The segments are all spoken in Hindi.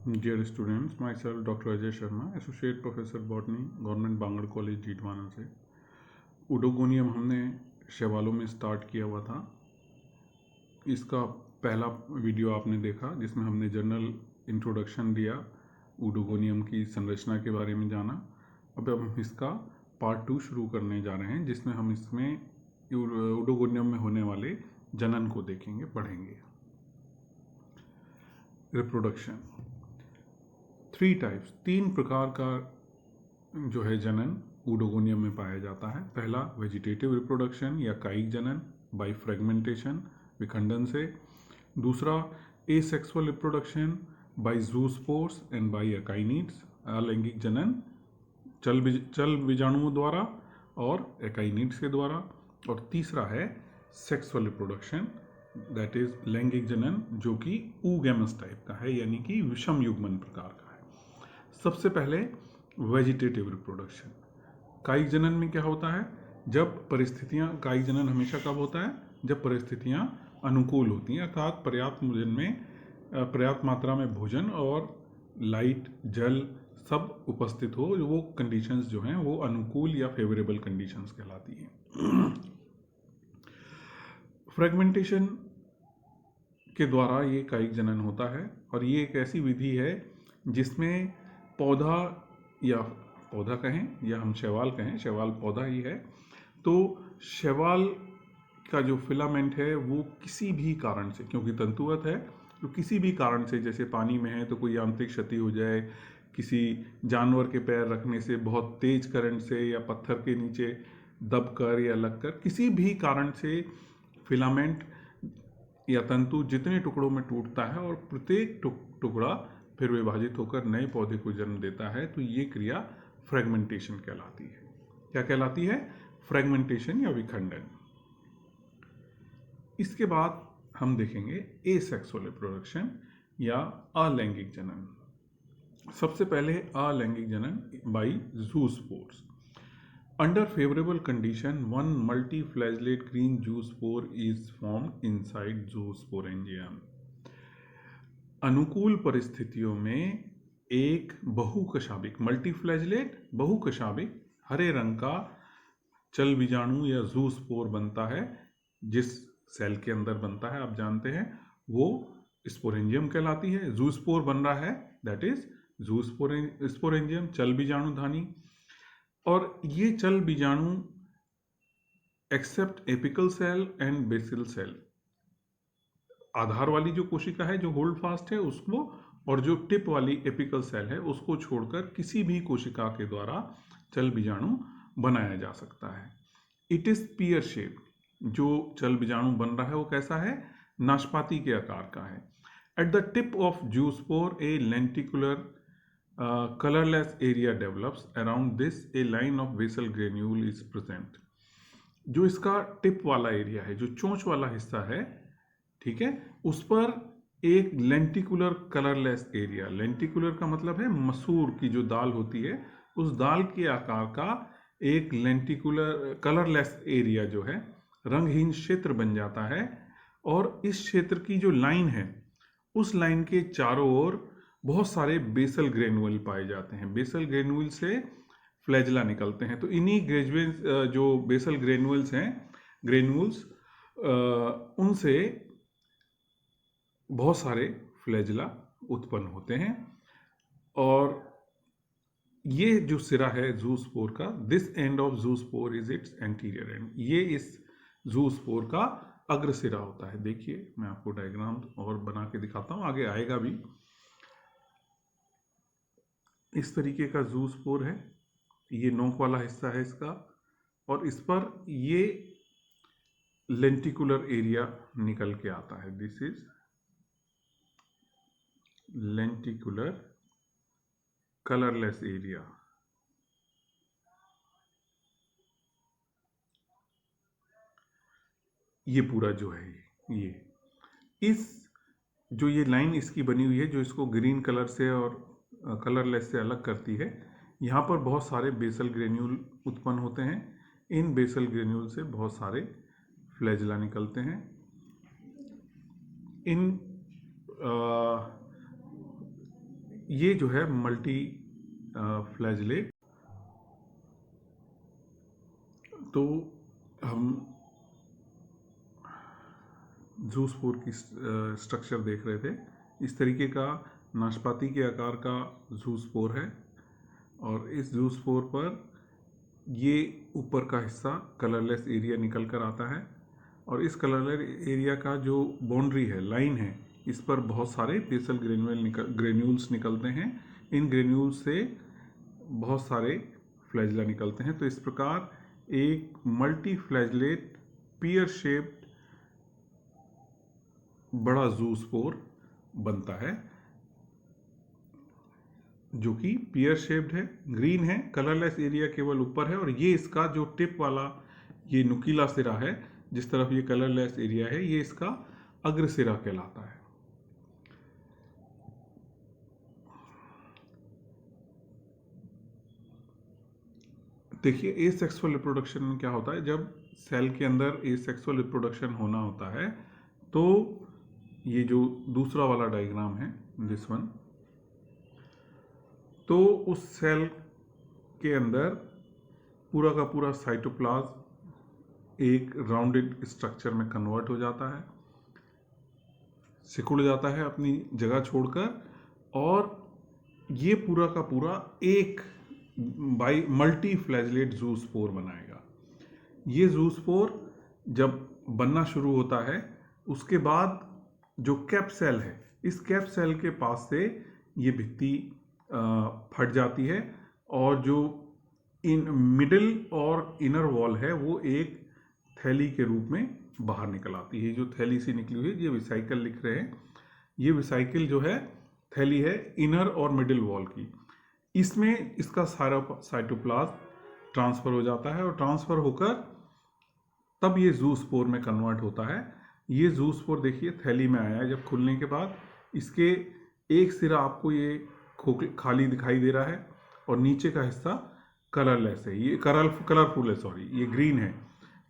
Dear students, myself Dr. Ajay Sharma, Associate Professor Botany, Government Bangalore College, Didwana से। उडोगोनियम हमने शैवालों में स्टार्ट किया हुआ था। इसका पहला वीडियो आपने देखा जिसमें हमने जनरल इंट्रोडक्शन दिया, उडोगोनियम की संरचना के बारे में जाना। अब हम इसका पार्ट 2 शुरू करने जा रहे हैं जिसमें हम इसमें उडोगोनियम में होने वाले जनन को देखेंगे, पढ़ेंगे। रिप्रोडक्शन 3 टाइप्स, 3 प्रकार का जो है जनन उडोगोनियम में पाया जाता है। पहला वेजिटेटिव रिप्रोडक्शन या कायिक जनन बाय फ्रेगमेंटेशन, विखंडन से। दूसरा asexual reproduction by zoospores and by akinetes, अलैंगिक जनन चल बीजाणुओं द्वारा और एकाइनिड्स के द्वारा। और तीसरा है सेक्सुअल रिप्रोडक्शन, दैट इज लैंगिक जनन, जो कि oogamous टाइप का है, यानी कि विषम युग्मन प्रकार का है। सबसे पहले वेजिटेटिव रिप्रोडक्शन। कायिक जनन में क्या होता है? जब परिस्थितियां, कायिक जनन हमेशा कब होता है? जब परिस्थितियां अनुकूल होती हैं, अर्थात पर्याप्त मात्रा में भोजन और लाइट, जल सब उपस्थित हो। वो कंडीशंस जो हैं वो अनुकूल या फेवरेबल कंडीशंस कहलाती हैं। फ्रेगमेंटेशन के द्वारा ये कायिक जनन होता है और ये एक ऐसी विधि है जिसमें पौधा कहें या हम शैवाल कहें, शैवाल पौधा ही है, तो शैवाल का जो फिलामेंट है वो किसी भी कारण से, क्योंकि तंतुवत है, तो किसी भी कारण से, जैसे पानी में है तो कोई यांत्रिक क्षति हो जाए, किसी जानवर के पैर रखने से, बहुत तेज करंट से, या पत्थर के नीचे दबकर या लगकर, किसी भी कारण से फिलामेंट या तंतु जितने टुकड़ों में टूटता है और प्रत्येक टुकड़ा फिर विभाजित होकर नए पौधे को जन्म देता है, तो ये क्रिया फ्रेगमेंटेशन कहलाती है। क्या कहलाती है? फ्रेगमेंटेशन या विखंडन। इसके बाद हम देखेंगे एसेक्सुअल रिप्रोडक्शन या अलैंगिक जनन। सबसे पहले अलैंगिक जनन by zoospores. Under favorable condition, one multi-flagellate green zoospore is formed inside zoosporangium. अनुकूल परिस्थितियों में एक बहुकशाभिक, मल्टीफ्लैजलेट बहुकशाभिक हरे रंग का चल बीजाणु या जूस्पोर बनता है। जिस सेल के अंदर बनता है आप जानते हैं, वो स्पोरेंजियम कहलाती है। जूस्पोर बन रहा है, दैट इज स्पोरेंजियम, चल बीजाणुधानी। और ये चल बीजाणु except apical cell and basal cell, आधार वाली जो कोशिका है जो होल्ड फास्ट है उसको, और जो टिप वाली एपिकल सेल है उसको छोड़कर किसी भी कोशिका के द्वारा चल बीजाणु बनाया जा सकता है। It is peer shape. जो चल बीजाणु बन रहा है वो कैसा है? नाशपाती के आकार का है। At the tip of zoospore A lenticular colorless area develops. Around this a line of basal granule is present. जो इसका टिप वाला एरिया है, जो चोंच वाला हिस्सा है, ठीक है, उस पर एक लेंटिकुलर कलरलेस एरिया, लेंटिकुलर का मतलब है मसूर की जो दाल होती है उस दाल के आकार का एक लेंटिकुलर कलरलेस एरिया जो है, रंगहीन क्षेत्र बन जाता है। और इस क्षेत्र की जो लाइन है, उस लाइन के चारों ओर बहुत सारे बेसल ग्रेनुअल पाए जाते हैं। बेसल ग्रेनुअल से फ्लैजला निकलते हैं। तो इन्हीं जो बेसल ग्रेनुअल्स हैं, ग्रेनुअल्स, उनसे बहुत सारे फ्लैजला उत्पन्न होते हैं। और ये जो सिरा है जूस्पोर का, this end of zoospore is it's anterior and, ये इस जूस्पोर का अग्र सिरा होता है। देखिए मैं आपको डायग्राम और बना के दिखाता हूँ, आगे आएगा भी। इस तरीके का जूस्पोर है, ये नोक वाला हिस्सा है इसका, और इस पर ये लेंटिकुलर एरिया निकल के आता है। This is lenticular colourless area. ये पूरा जो है, ये जो ये लाइन इसकी बनी हुई है, जो इसको ग्रीन कलर से और कलरलेस से अलग करती है, यहाँ पर बहुत सारे बेसल ग्रेन्यूल उत्पन्न होते हैं। इन बेसल ग्रेन्यूल से बहुत सारे फ्लैजला निकलते हैं। इन ये जो है मल्टी फ्लैजलेट, तो हम जूस्पोर की स्ट्रक्चर देख रहे थे। इस तरीके का नाशपाती के आकार का जूस्पोर है, और इस जूस्पोर पर ये ऊपर का हिस्सा कलरलेस एरिया निकल कर आता है, और इस कलरलेस एरिया का जो बाउंड्री है, लाइन है, इस पर बहुत सारे बेसल ग्रेन्यूल्स निकलते हैं। इन ग्रेन्यूल्स से बहुत सारे फ्लैजला निकलते हैं। तो इस प्रकार एक मल्टी फ्लैजलेट पियर शेप्ड बड़ा जूस्पोर बनता है, जो कि पियर शेप्ड है, ग्रीन है, कलरलेस एरिया केवल ऊपर है, और ये इसका जो टिप वाला ये नुकीला सिरा है, जिस तरफ ये कलरलेस एरिया है, ये इसका अग्र सिरा कहलाता है। देखिए, एसेक्सुअल रिप्रोडक्शन में क्या होता है, जब सेल के अंदर एसेक्सुअल रिप्रोडक्शन होना होता है, तो ये जो दूसरा वाला डायग्राम है, दिस वन, तो उस सेल के अंदर पूरा का पूरा साइटोप्लाज्म एक राउंडेड स्ट्रक्चर में कन्वर्ट हो जाता है, सिकुड़ जाता है अपनी जगह छोड़कर, और ये पूरा का पूरा एक बाई मल्टी फ्लैजलेट जूस्पोर बनाएगा। ये जूस्पोर जब बनना शुरू होता है, उसके बाद जो कैप सेल है, इस कैप सेल के पास से ये भित्ति फट जाती है, और जो इन मिडिल और इनर वॉल है वो एक थैली के रूप में बाहर निकल आती है। जो थैली से निकली हुई है, ये विसाइकल लिख रहे हैं, ये विसाइकल जो है थैली है इनर और मिडिल वॉल की। इसमें इसका सारा साइटोप्लाज्म ट्रांसफर हो जाता है, और ट्रांसफर होकर तब ये जूस्पोर में कन्वर्ट होता है। ये जूस्पोर देखिए थैली में आया है, जब खुलने के बाद इसके एक सिरा आपको ये खाली दिखाई दे रहा है, और नीचे का हिस्सा कलरलेस है, ये कलरफुल है, सॉरी, ये ग्रीन है।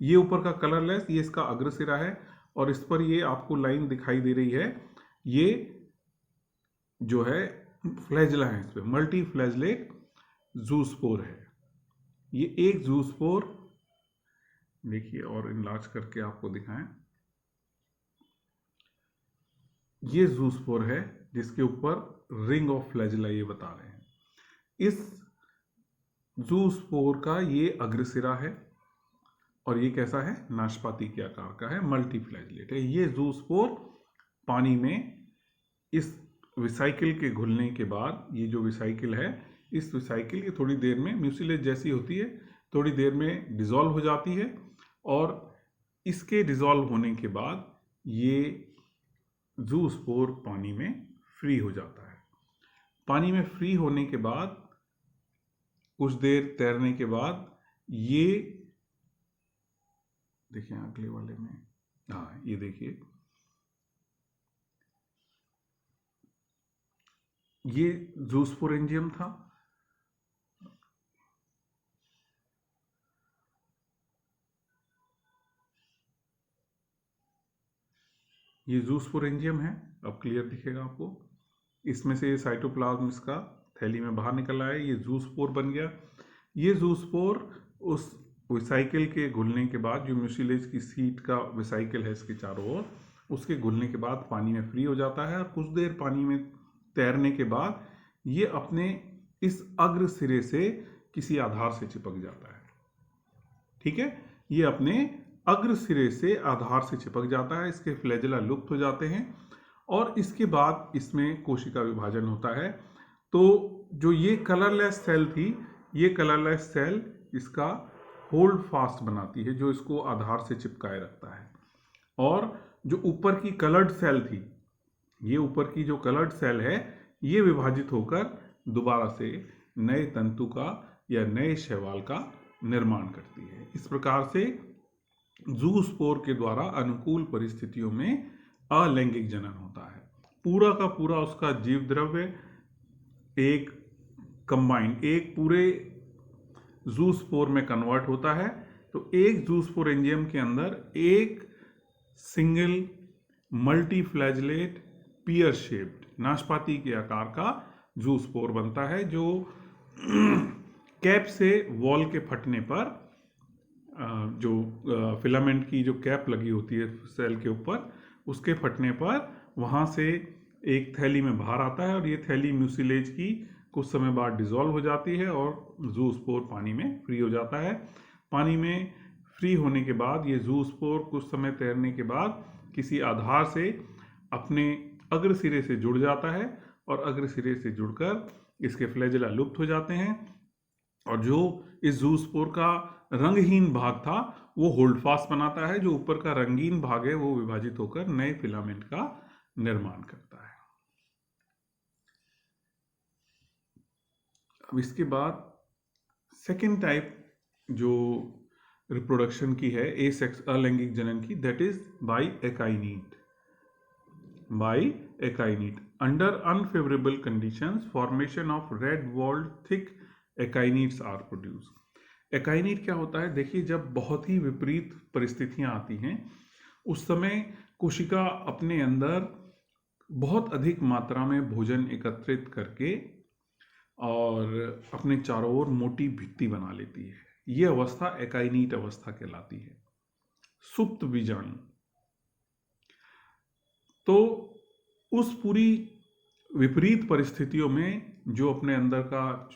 ये ऊपर का कलरलेस, ये इसका अग्र सिरा है, और इस पर ये आपको लाइन दिखाई दे रही है, ये जो है फ्लैजला है, इस पर मल्टी फ्लैजलेट जूस्पोर है। ये एक जूस्पोर देखिए, और इनलार्ज करके आपको दिखाएं, ये जूस्पोर है जिसके ऊपर रिंग ऑफ फ्लैजला ये बता रहे हैं। इस जूस्पोर का ये अग्रसिरा है, और ये कैसा है, नाशपाती के आकार का है, मल्टी फ्लैजलेट है। ये जूस्पोर पानी में इस विसाइकिल के घुलने के बाद, ये जो विसाइकिल है, इस विसाइकिल की थोड़ी देर में म्यूसिलेज जैसी होती है, थोड़ी देर में डिसॉल्व हो जाती है, और इसके डिसॉल्व होने के बाद ये जूस्पोर पानी में फ्री हो जाता है। पानी में फ्री होने के बाद कुछ देर तैरने के बाद ये देखिए अगले वाले में, हाँ ये देखिए, ये जूस्पोरेंजियम था, ये जूस्पोरेंजियम है, अब क्लियर दिखेगा आपको। इसमें से ये साइटोप्लाज्म इसका थैली में बाहर निकल आया, ये जूस्पोर बन गया। ये जूस्पोर उस विसाइकिल के घुलने के बाद, जो म्यूसिलेज की सीट का विसाइकिल है इसके चारों ओर, उसके घुलने के बाद पानी में फ्री हो जाता है, और कुछ देर पानी में तैरने के बाद ये अपने इस अग्र सिरे से किसी आधार से चिपक जाता है। ठीक है, ये अपने अग्र सिरे से आधार से चिपक जाता है, इसके फ्लैजला लुप्त हो जाते हैं, और इसके बाद इसमें कोशिका विभाजन होता है। तो जो ये कलरलेस सेल थी, ये कलरलेस सेल इसका होल्ड फास्ट बनाती है, जो इसको आधार से चिपकाए रखता है। और जो ऊपर की कलर्ड सेल थी, ये ऊपर की जो कलर्ड सेल है, ये विभाजित होकर दोबारा से नए तंतु का या नए शैवाल का निर्माण करती है। इस प्रकार से जूस्पोर के द्वारा अनुकूल परिस्थितियों में अलैंगिक जनन होता है। पूरा का पूरा उसका जीव द्रव्य एक कंबाइंड, एक पूरे जूस्पोर में कन्वर्ट होता है। तो एक जूस्पोरेंजियम के अंदर एक single multi flagellate pear shaped नाशपाती के आकार का जूस्पोर बनता है, जो कैप से वॉल के फटने पर जो फिलामेंट की जो कैप लगी होती है सेल के ऊपर, उसके फटने पर वहाँ से एक थैली में बाहर आता है और ये थैली म्यूसिलेज की कुछ समय बाद डिसॉल्व हो जाती है और जूस्पोर पानी में फ्री हो जाता है। पानी में फ्री होने के बाद ये जूस्पोर कुछ समय तैरने के बाद किसी आधार से अपने अग्र सिरे से जुड़ जाता है और अग्र सिरे से जुड़कर इसके फ्लैजेला लुप्त हो जाते हैं और जो इस जूस्पोर का रंगहीन भाग था वो होल्डफास्ट बनाता है। जो ऊपर का रंगीन भाग है वो विभाजित होकर नए फिलामेंट का निर्माण करता है। अब इसके बाद सेकेंड टाइप जो रिप्रोडक्शन की है एसेक्स अलैंगिक जनन की, that is by akinete. By akinete under unfavourable conditions formation of red walled thick akinetes are produce. Akinete क्या होता है? देखिए, जब बहुत ही विपरीत परिस्थितियां आती हैं उस समय कोशिका अपने अंदर बहुत अधिक मात्रा में भोजन एकत्रित करके और अपने चारों ओर मोटी भित्ति बना लेती है। ये अवस्था एकाइनीट अवस्था कहलाती है। सुप्त बीजाणु, तो उस पूरी विपरीत परिस्थितियों में जो अपने अंदर का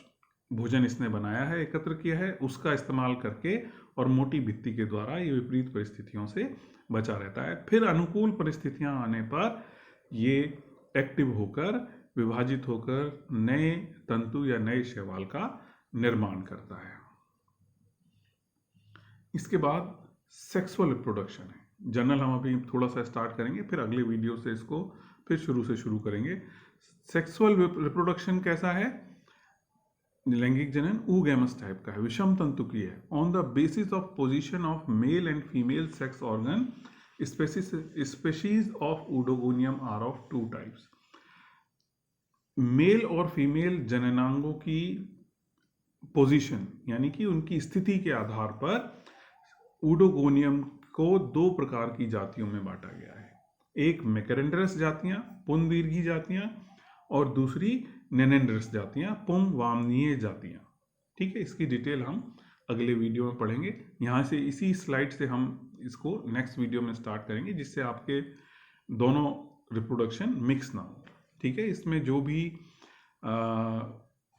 भोजन इसने बनाया है, एकत्र किया है, उसका इस्तेमाल करके और मोटी भित्ति के द्वारा ये विपरीत परिस्थितियों से बचा रहता है। फिर अनुकूल परिस्थितियां आने पर ये एक्टिव होकर विभाजित होकर नए तंतु या नए शैवाल का निर्माण करता है। इसके बाद सेक्सुअल रिप्रोडक्शन है। जनरल हम अभी थोड़ा सा स्टार्ट करेंगे, फिर अगले वीडियो से इसको फिर शुरू से शुरू करेंगे। सेक्सुअल रिप्रोडक्शन कैसा है? लैंगिक जनन oogamous टाइप का है, विषम तंतु की है। On the basis of position of male and female sex organ, species of Oedogonium are of two types. Male और फीमेल जननांगों की पोजीशन यानी कि उनकी स्थिति के आधार पर ऊडोगोनियम को दो प्रकार की जातियों में बांटा गया है। एक मैकेरेंड्रस जातियां, पुंदीर्घी जातियां, और दूसरी नेनेंड्रस जातियां, पुम वामनीय जातियां। ठीक है, इसकी डिटेल हम अगले वीडियो में पढ़ेंगे। यहाँ से इसी स्लाइड से हम इसको नेक्स्ट वीडियो में स्टार्ट करेंगे, जिससे आपके दोनों रिप्रोडक्शन मिक्स ना हो। ठीक है, इसमें जो भी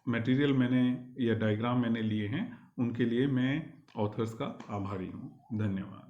मटेरियल मैंने या डायग्राम मैंने लिए हैं उनके लिए मैं ऑथर्स का आभारी हूँ। धन्यवाद।